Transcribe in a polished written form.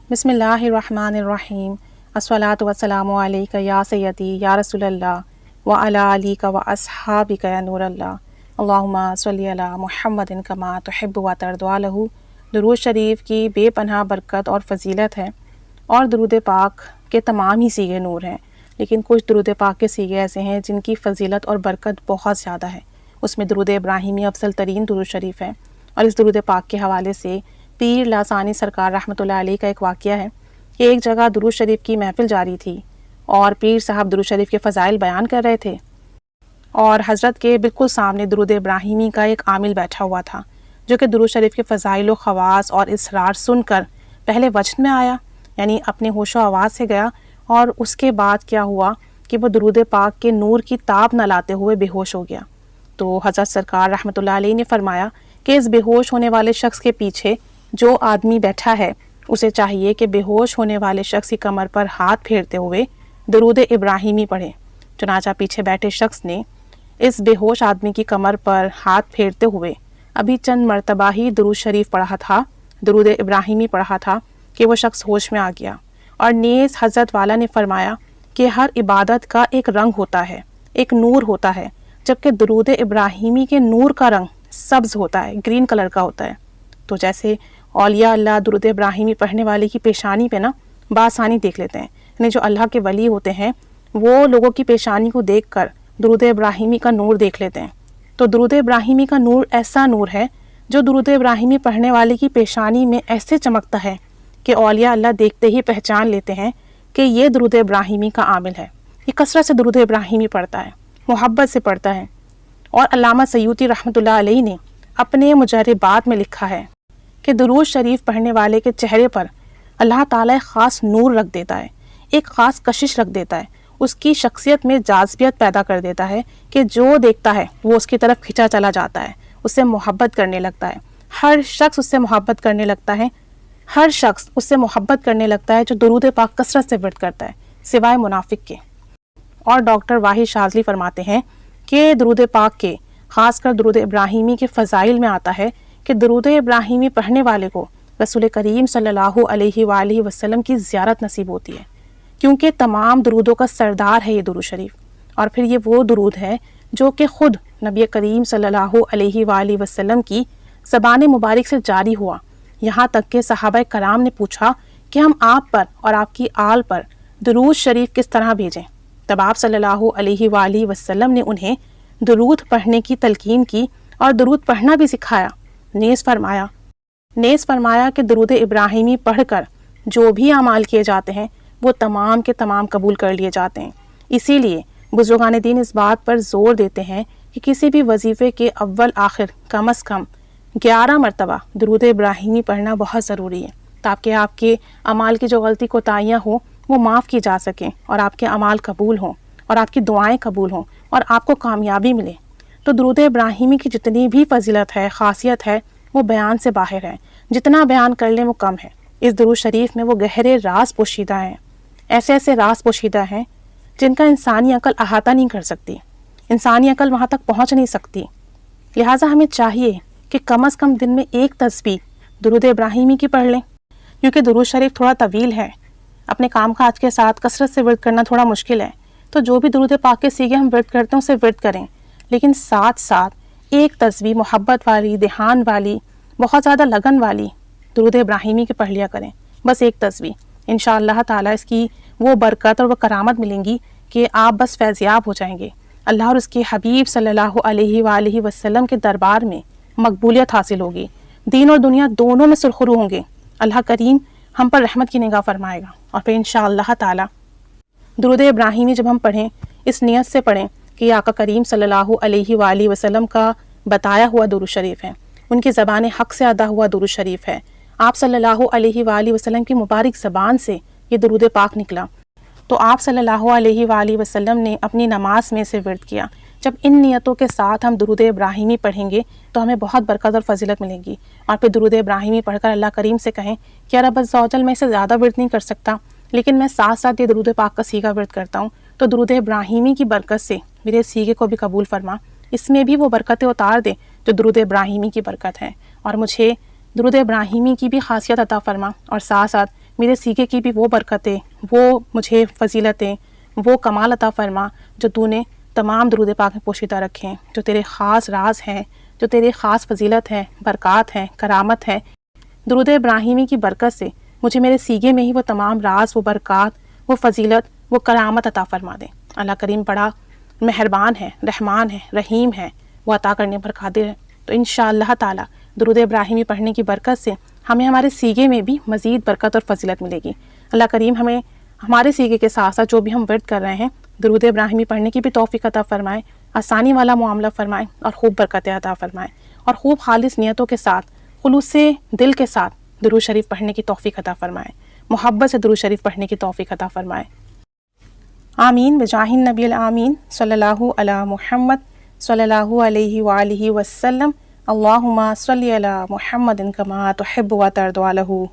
بسم اللہ الرحمن الرحیم الصلاۃ والسلام علیکہ یا سیدی یا رسول اللہ وعلی آلک و اصحابک یا نور اللہ اللہم صلی علی محمد کما تحب و ترضی لہ۔ درود شریف کی بے پناہ برکت اور فضیلت ہے، اور درود پاک کے تمام ہی سیغے نور ہیں، لیکن کچھ درود پاک کے سیغے ایسے ہیں جن کی فضیلت اور برکت بہت زیادہ ہے۔ اس میں درود ابراہیمی افضل ترین درود شریف ہے، اور اس درود پاک کے حوالے سے پیر لاسانی سرکار رحمۃ اللہ علیہ کا ایک واقعہ ہے کہ ایک جگہ درود شریف کی محفل جاری تھی اور پیر صاحب درود شریف کے فضائل بیان کر رہے تھے، اور حضرت کے بالکل سامنے درود ابراہیمی کا ایک عامل بیٹھا ہوا تھا جو کہ درود شریف کے فضائل و خواص اور اسرار سن کر پہلے وجد میں آیا، یعنی اپنے ہوش و آواز سے گیا، اور اس کے بعد کیا ہوا کہ وہ درود پاک کے نور کی تاب نہ لاتے ہوئے بے ہوش ہو گیا۔ تو حضرت سرکار رحمۃ اللہ علیہ نے فرمایا کہ اس بے ہوش ہونے والے شخص کے پیچھے جو آدمی بیٹھا ہے اسے چاہیے کہ بے ہوش ہونے والے شخص کی کمر پر ہاتھ پھیرتے ہوئے درود ابراہیمی پڑھے۔ چنانچہ پیچھے بیٹھے شخص نے اس بے ہوش آدمی کی کمر پر ہاتھ پھیرتے ہوئے ابھی چند مرتبہ ہی درود شریف پڑھا تھا، درود ابراہیمی پڑھا تھا کہ وہ شخص ہوش میں آ گیا، اور نیز حضرت والا نے فرمایا کہ ہر عبادت کا ایک رنگ ہوتا ہے، ایک نور ہوتا ہے، جبکہ درود ابراہیمی کے نور کا رنگ سبز ہوتا ہے، گرین کلر کا ہوتا ہے۔ تو جیسے اولیاء اللہ درود ابراہیمی پڑھنے والے کی پیشانی پہ بآسانی دیکھ لیتے ہیں، یعنی جو اللہ کے ولی ہوتے ہیں وہ لوگوں کی پیشانی کو دیکھ کر درود ابراہیمی کا نور دیکھ لیتے ہیں۔ تو درود ابراہیمی کا نور ایسا نور ہے جو درود ابراہیمی پڑھنے والے کی پیشانی میں ایسے چمکتا ہے کہ اولیاء اللہ دیکھتے ہی پہچان لیتے ہیں کہ یہ درود ابراہیمی کا عامل ہے، یہ کثرت سے درود ابراہیمی پڑھتا ہے، محبت سے پڑھتا ہے۔ اور علامہ سیوطی رحمۃ اللہ علیہ نے اپنے مجربات میں لکھا ہے کہ درود شریف پڑھنے والے کے چہرے پر اللہ تعالیٰ ایک خاص نور رکھ دیتا ہے، ایک خاص کشش رکھ دیتا ہے، اس کی شخصیت میں جاذبیت پیدا کر دیتا ہے کہ جو دیکھتا ہے وہ اس کی طرف کھنچا چلا جاتا ہے، اس سے محبت کرنے لگتا ہے، ہر شخص اس سے محبت کرنے لگتا ہے، ہر شخص اس سے محبت کرنے لگتا ہے جو درود پاک کثرت سے ورد کرتا ہے، سوائے منافق کے۔ اور ڈاکٹر واحد شاذلی فرماتے ہیں کہ درود پاک کے، خاص کر درود ابراہیمی کے فضائل میں آتا ہے کہ درود ابراہیمی پڑھنے والے کو رسول کریم صلی اللہ علیہ وآلہ وسلم کی زیارت نصیب ہوتی ہے، کیونکہ تمام درودوں کا سردار ہے یہ درود شریف، اور پھر یہ وہ درود ہے جو کہ خود نبی کریم صلی اللہ علیہ وآلہ وسلم کی زبان مبارک سے جاری ہوا، یہاں تک کہ صحابہ کرام نے پوچھا کہ ہم آپ پر اور آپ کی آل پر درود شریف کس طرح بھیجیں، تب آپ صلی اللہ علیہ وآلہ وسلم نے انہیں درود پڑھنے کی تلقین کی اور درود پڑھنا بھی سکھایا۔ نیز فرمایا کہ درود ابراہیمی پڑھ کر جو بھی اعمال کیے جاتے ہیں وہ تمام کے تمام قبول کر لیے جاتے ہیں۔ اسی لیے بزرگان دین اس بات پر زور دیتے ہیں کہ کسی بھی وظیفے کے اول آخر کم از کم 11 مرتبہ درود ابراہیمی پڑھنا بہت ضروری ہے، تاکہ آپ کے اعمال کی جو غلطی کوتاہیاں ہوں وہ معاف کی جا سکیں، اور آپ کے اعمال قبول ہوں، اور آپ کی دعائیں قبول ہوں، اور آپ کو کامیابی ملے۔ تو درود ابراہیمی کی جتنی بھی فضیلت ہے، خاصیت ہے، وہ بیان سے باہر ہے، جتنا بیان کر لیں وہ کم ہے۔ اس درود شریف میں وہ گہرے راز پوشیدہ ہیں، ایسے ایسے راز پوشیدہ ہیں جن کا انسانی عقل احاطہ نہیں کر سکتی، انسانی عقل وہاں تک پہنچ نہیں سکتی۔ لہٰذا ہمیں چاہیے کہ کم از کم دن میں ایک تسبیح درود ابراہیمی کی پڑھ لیں، کیونکہ درود شریف تھوڑا طویل ہے، اپنے کام کاج کے ساتھ کثرت سے ورد کرنا تھوڑا مشکل ہے، تو جو بھی درود پاک کے سیغے ہم ورد کرتے ہیں اسے ورد کریں، لیکن ساتھ ساتھ ایک تسبیح محبت والی، دھیان والی، بہت زیادہ لگن والی درود ابراہیمی کی پڑھ لیا کریں، بس ایک تسبیح۔ انشاءاللہ تعالیٰ اس کی وہ برکت اور وہ کرامت ملیں گی کہ آپ بس فیضیاب ہو جائیں گے، اللہ اور اس کے حبیب صلی اللہ علیہ وآلہ وسلم کے دربار میں مقبولیت حاصل ہوگی، دین اور دنیا دونوں میں سرخرو ہوں گے، اللہ کریم ہم پر رحمت کی نگاہ فرمائے گا۔ اور پھر انشاءاللہ تعالیٰ درود ابراہیمی جب ہم پڑھیں اس نیت سے پڑھیں کہ آقا کریم صلی اللہ علیہ وآلہ وسلم کا بتایا ہوا درود شریف ہے، ان کی زبان حق سے ادا ہوا درود شریف ہے، آپ صلی اللہ علیہ وآلہ وسلم کی مبارک زبان سے یہ درود پاک نکلا، تو آپ صلی اللہ علیہ وآلہ وسلم نے اپنی نماز میں سے ورد کیا۔ جب ان نیتوں کے ساتھ ہم درود ابراہیمی پڑھیں گے تو ہمیں بہت برکت اور فضیلت ملے گی، اور پھر درود ابراہیمی پڑھ کر اللہ کریم سے کہیں کہ رب عز و جل میں اسے زیادہ ورد نہیں کر سکتا، لیکن میں ساتھ ساتھ یہ درود پاک کا سیغہ ورد کرتا ہوں، تو درود ابراہیمی کی برکت سے میرے سیغے کو بھی قبول فرما، اس میں بھی وہ برکتیں اتار دے جو درود ابراہیمی کی برکت ہے، اور مجھے درود ابراہیمی کی بھی خاصیت عطا فرما، اور ساتھ ساتھ میرے سیگے کی بھی وہ برکتیں، وہ مجھے فضیلتیں، وہ کمال عطا فرما جو تو نے تمام درود پاک میں پوشیدہ رکھے ہیں، جو تیرے خاص راز ہیں، جو تیرے خاص فضیلت ہیں، برکات ہیں، کرامت ہے۔ درود ابراہیمی کی برکت سے مجھے میرے سیگے میں ہی وہ تمام راز، وہ برکات، وہ فضیلت، وہ کرامت عطا فرما دیں۔ اللہ کریم بڑا مہربان ہے، رحمان ہے، رحیم ہے، وہ عطا کرنے پر قادر ہے۔ تو انشاءاللہ تعالی درود ابراہیمی پڑھنے کی برکت سے ہمیں ہمارے سیگے میں بھی مزید برکت اور فضیلت ملے گی۔ اللہ کریم ہمیں ہمارے سیگے کے ساتھ ساتھ جو بھی ہم ورد کر رہے ہیں درود ابراہیمی پڑھنے کی بھی توفیق عطا فرمائے، آسانی والا معاملہ فرمائے اور خوب برکتیں عطا فرمائے، اور خوب خالص نیتوں کے ساتھ، خلوص دل کے ساتھ درود شریف پڑھنے کی توفیق عطا فرمائے، محبت سے درود شریف پڑھنے کی توفیق عطا فرمائے۔ آمین بجاہ النبی الامین صلی اللہ علی محمد صلی اللہ علیہ وآلہ وسلم۔ اللہم صلی علی محمد کما تحب و ترضی عنہ۔